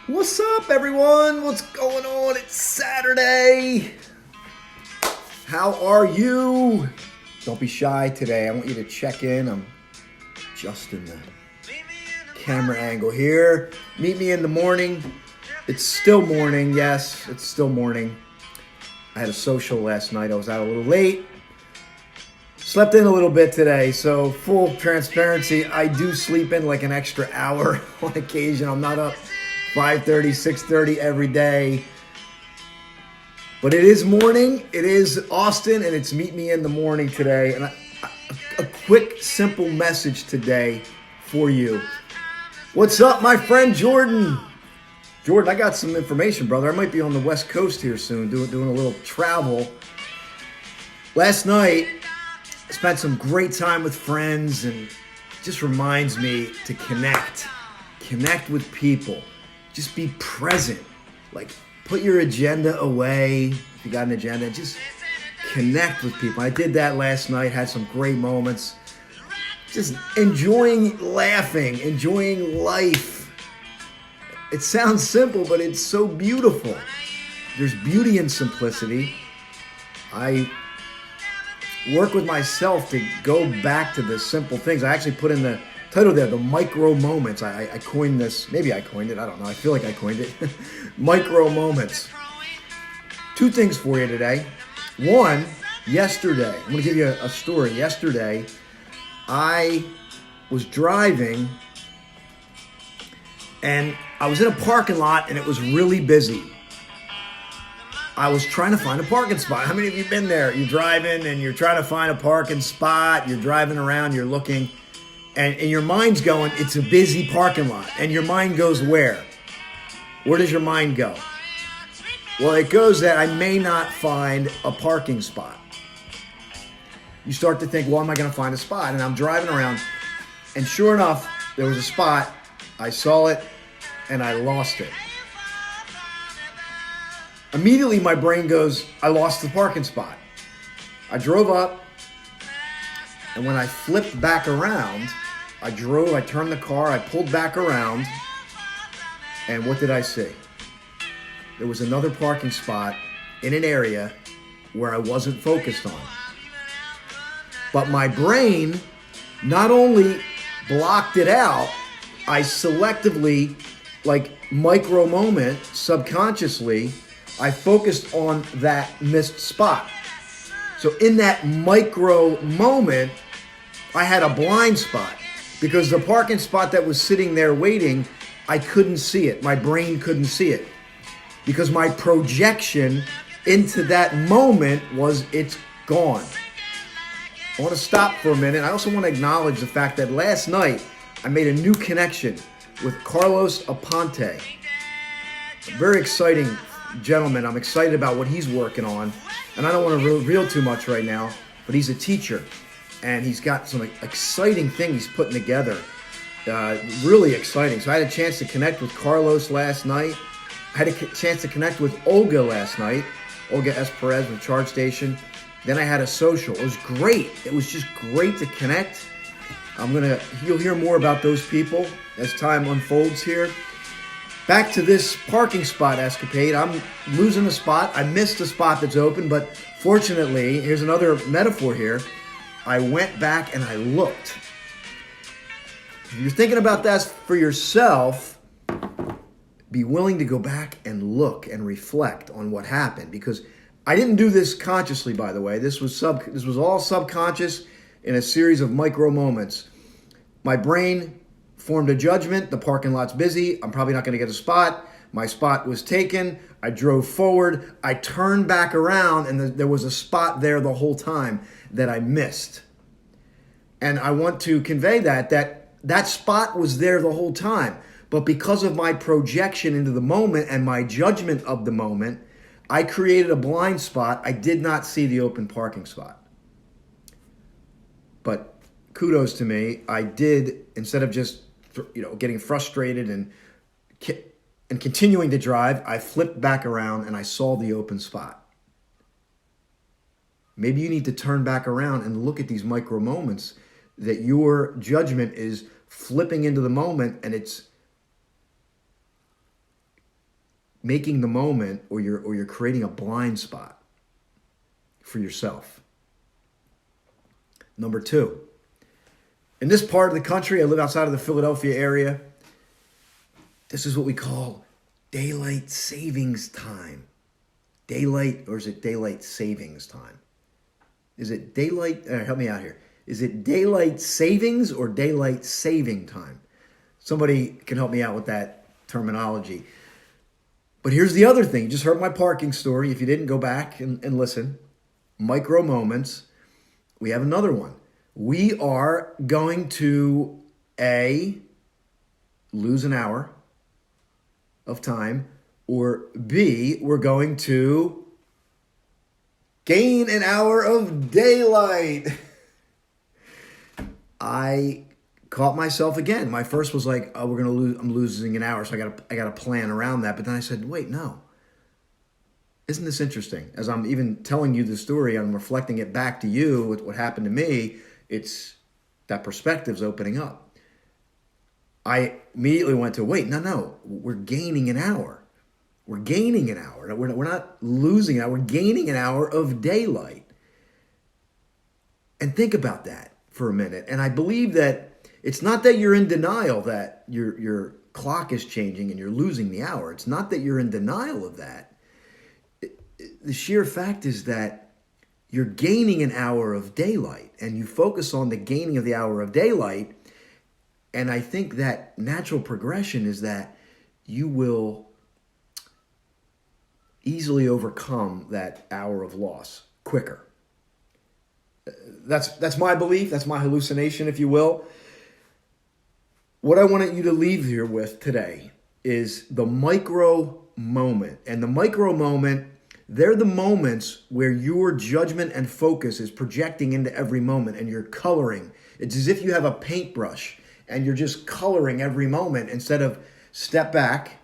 What's up, everyone? What's going on? It's Saturday. How are you? Don't be shy today. I want you to check in. I'm adjusting the camera angle here. Meet me in the morning. It's still morning. Yes, it's still morning. I had a social last night. I was out a little late. Slept in a little bit today, so full transparency, I do sleep in like an extra hour on occasion. I'm not up 5:30, 6:30 every day. But it is morning, it is Austin, and it's Meet Me in the Morning today. And a quick, simple message today for you. What's up, my friend Jordan? Jordan, I got some information, brother. I might be on the West Coast here soon, doing a little travel. Last night, I spent some great time with friends, and it just reminds me to connect with people. Just be present. Like, put your agenda away. If you got an agenda, just connect with people. I did that last night, had some great moments. Just enjoying laughing, enjoying life. It sounds simple, but it's so beautiful. There's beauty in simplicity. I work with myself to go back to the simple things. I actually put in the title there, the micro moments. I coined this. Maybe I coined it. I don't know. I feel like I coined it. Micro moments. Two things for you today. One, yesterday. I'm going to give you a story. Yesterday, I was driving and I was in a parking lot and it was really busy. I was trying to find a parking spot. How many of you been there? You're driving and you're trying to find a parking spot. You're driving around, you're looking, and your mind's going, it's a busy parking lot. And your mind goes where? Where does your mind go? Well, it goes that I may not find a parking spot. You start to think, well, am I going to find a spot? And I'm driving around, and sure enough, there was a spot. I saw it, and I lost it. Immediately, my brain goes, I lost the parking spot. I drove up, and when I flipped back around, I turned the car, I pulled back around, and what did I see? There was another parking spot in an area where I wasn't focused on. But my brain not only blocked it out, I selectively, like micro moment, subconsciously, I focused on that missed spot. So in that micro moment, I had a blind spot because the parking spot that was sitting there waiting, I couldn't see it. My brain couldn't see it because my projection into that moment was it's gone. I want to stop for a minute. I also want to acknowledge the fact that last night I made a new connection with Carlos Aponte. Very exciting gentleman. I'm excited about what he's working on, and I don't want to reveal too much right now, but he's a teacher and he's got some exciting things he's putting together. Really exciting. So I had a chance to connect with Carlos last night. I had a chance to connect with Olga last night, Olga S. Perez with Charge Station. Then I had a social. It was great. It was just great to connect. You'll hear more about those people as time unfolds here. Back to this parking spot escapade. I'm losing a spot. I missed a spot that's open, but fortunately, here's another metaphor here. I went back and I looked. If you're thinking about that for yourself, be willing to go back and look and reflect on what happened, because I didn't do this consciously, by the way. This was all subconscious in a series of micro moments. My brain formed a judgment. The parking lot's busy. I'm probably not going to get a spot. My spot was taken. I drove forward. I turned back around, and there was a spot there the whole time that I missed. And I want to convey that spot was there the whole time. But because of my projection into the moment and my judgment of the moment, I created a blind spot. I did not see the open parking spot. But kudos to me. I did, instead of just getting frustrated and continuing to drive, I flipped back around and I saw the open spot. Maybe you need to turn back around and look at these micro moments that your judgment is flipping into the moment, and it's making the moment, or you're creating a blind spot for yourself. Number two, in this part of the country, I live outside of the Philadelphia area. This is what we call daylight savings time. Daylight, or is it daylight savings time? Is it daylight? Help me out here. Is it daylight savings or daylight saving time? Somebody can help me out with that terminology. But here's the other thing. You just heard my parking story. If you didn't, go back and listen. Micro moments. We have another one. We are going to lose an hour of time, or B, we're going to gain an hour of daylight. I caught myself again. My first was like, oh, I'm losing an hour, so I got to plan around that. But then I said, wait, no. Isn't this interesting? As I'm even telling you the story, I'm reflecting it back to you with what happened to me. It's that perspective's opening up. I immediately went to, wait, no, we're gaining an hour. We're gaining an hour. We're not losing an hour. We're gaining an hour of daylight. And think about that for a minute. And I believe that it's not that you're in denial that your clock is changing and you're losing the hour. It's not that you're in denial of that. The sheer fact is that you're gaining an hour of daylight, and you focus on the gaining of the hour of daylight. And I think that natural progression is that you will easily overcome that hour of loss quicker. That's my belief. That's my hallucination, if you will. What I wanted you to leave here with today is the micro moment. And the micro moment, they're the moments where your judgment and focus is projecting into every moment, and you're coloring. It's as if you have a paintbrush and you're just coloring every moment instead of step back,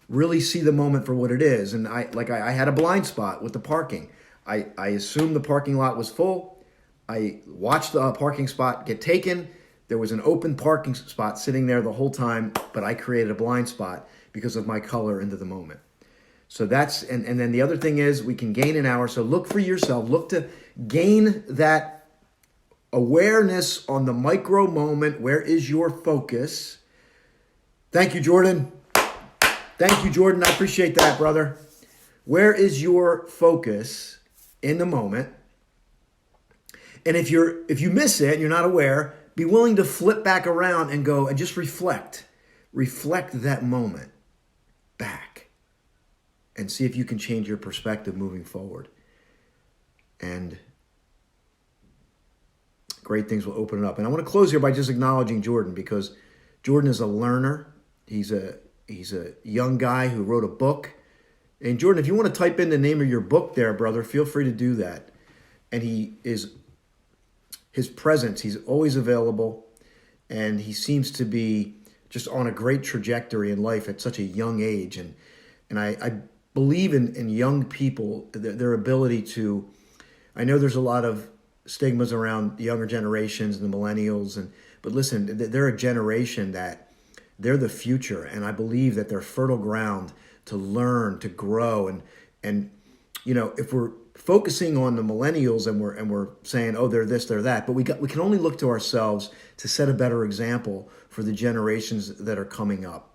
really see the moment for what it is. And I had a blind spot with the parking. I assumed the parking lot was full. I watched the parking spot get taken. There was an open parking spot sitting there the whole time, but I created a blind spot because of my color into the moment. So that's, and then the other thing is we can gain an hour. So look for yourself, look to gain that awareness on the micro moment. Where is your focus? Thank you, Jordan. Thank you, Jordan. I appreciate that, brother. Where is your focus in the moment? And if you miss it and you're not aware, be willing to flip back around and go and just reflect. Reflect that moment back and see if you can change your perspective moving forward. And great things will open it up. And I want to close here by just acknowledging Jordan, because Jordan is a learner. He's a young guy who wrote a book. And Jordan, if you want to type in the name of your book there, brother, feel free to do that. And his presence, he's always available, and he seems to be just on a great trajectory in life at such a young age. And I believe in young people, their ability to, I know there's a lot of stigmas around the younger generations and the millennials, but listen, they're a generation that they're the future, and I believe that they're fertile ground to learn, to grow, and you know, if we're focusing on the millennials and we're saying, oh, they're this, they're that, but we can only look to ourselves to set a better example for the generations that are coming up.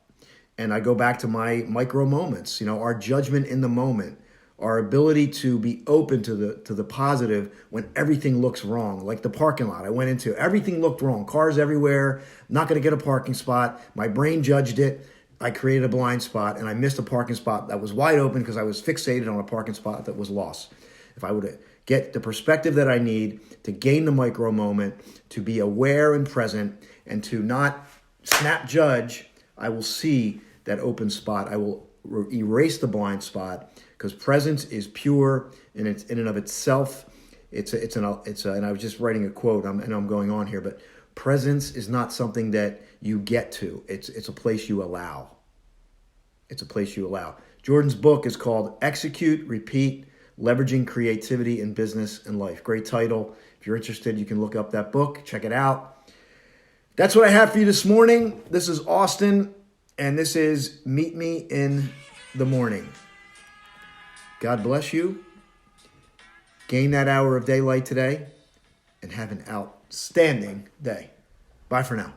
And I go back to my micro moments, you know, our judgment in the moment, our ability to be open to the positive when everything looks wrong. Like the parking lot I went into, everything looked wrong. Cars everywhere, not going to get a parking spot. My brain judged it. I created a blind spot, and I missed a parking spot that was wide open because I was fixated on a parking spot that was lost. If I would get the perspective that I need to gain the micro moment, to be aware and present, and to not snap judge, I will see that open spot. I will erase the blind spot, because presence is pure in and of itself. And I was just writing a quote. I'm going on here, but presence is not something that you get to. It's a place you allow. It's a place you allow. Jordan's book is called Execute, Repeat, Leveraging Creativity in Business and Life. Great title. If you're interested, you can look up that book, check it out. That's what I have for you this morning. This is Austin, and this is Meet Me in the morning. God bless you. Gain that hour of daylight today and have an outstanding day. Bye for now.